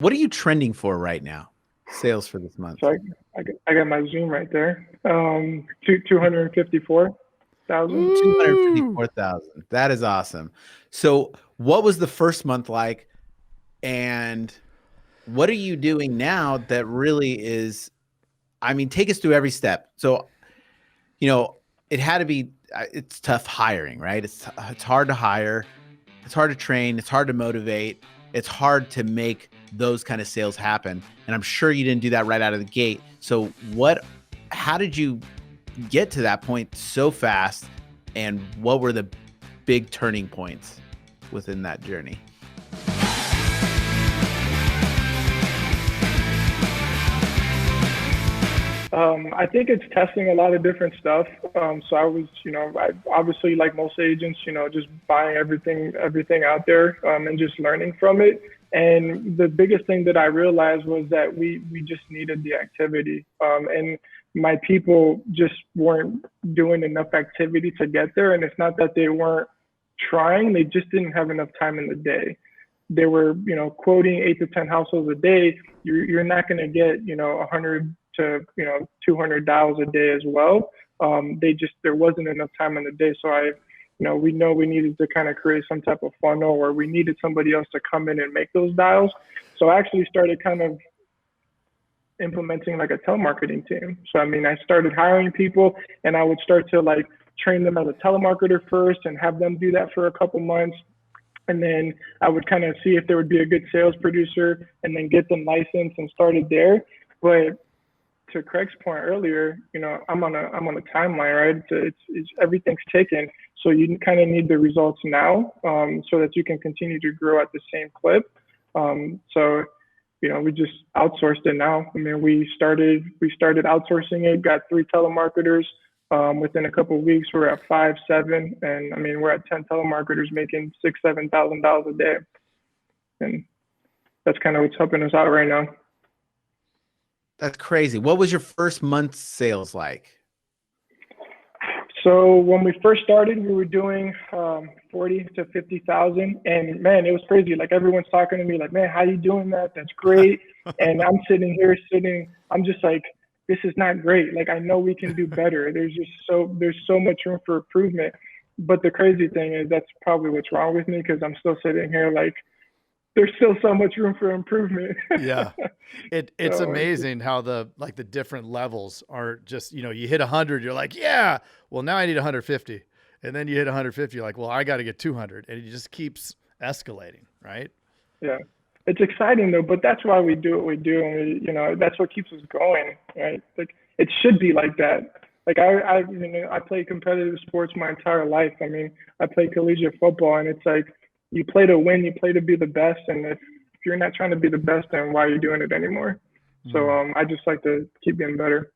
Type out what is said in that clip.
What are you trending for right now? Sales for this month. So I got my Zoom right there. 254,000. 254,000. That is awesome. So what was the first month like? And what are you doing now that really is, I mean, take us through every step. So, it had to be, it's tough hiring, right? It's hard to hire. It's hard to train. It's hard to motivate. It's hard to make those kind of sales happen. And I'm sure you didn't do that right out of the gate. So how did you get to that point so fast? And what were the big turning points within that journey? I think it's testing a lot of different stuff. So I was, I obviously like most agents, just buying everything out there, and just learning from it. And the biggest thing that I realized was that we just needed the activity. And my people just weren't doing enough activity to get there. And it's not that they weren't trying, they just didn't have enough time in the day. They were, quoting 8 to 10 households a day. You're not going to get, 100 to 200 dials a day as well. There wasn't enough time in the day. So we know we needed to kind of create some type of funnel, or we needed somebody else to come in and make those dials. So I actually started kind of implementing like a telemarketing team. So I started hiring people, and I would start to like train them as a telemarketer first and have them do that for a couple months. And then I would kind of see if there would be a good sales producer and then get them licensed and started there. But to Craig's point earlier, I'm on a timeline, right? It's everything's taken. So you kind of need the results now, so that you can continue to grow at the same clip. So we just outsourced it now. We started outsourcing it, got 3 telemarketers. Within a couple of weeks, we're at 5, 7, and we're at 10 telemarketers making $6,000-$7,000 a day, and that's kind of what's helping us out right now. That's crazy. What was your first month's sales like? So when we first started, we were doing 40 to 50,000, and man, it was crazy. Like everyone's talking to me, like, man, how you doing that? That's great. And I'm I'm just like, this is not great. Like, I know we can do better. There's so much room for improvement. But the crazy thing is that's probably what's wrong with me, because I'm still sitting here like, there's still so much room for improvement. Yeah. It's amazing how the different levels are just, you hit 100, you're like, yeah, well now I need 150. And then you hit 150, you're like, well, I got to get 200. And it just keeps escalating. Right. Yeah. It's exciting though, but that's why we do what we do. And that's what keeps us going. Right. Like it should be like that. Like I played competitive sports my entire life. I played collegiate football, and it's like, you play to win, you play to be the best. And if you're not trying to be the best, then why are you doing it anymore? So I just like to keep getting better.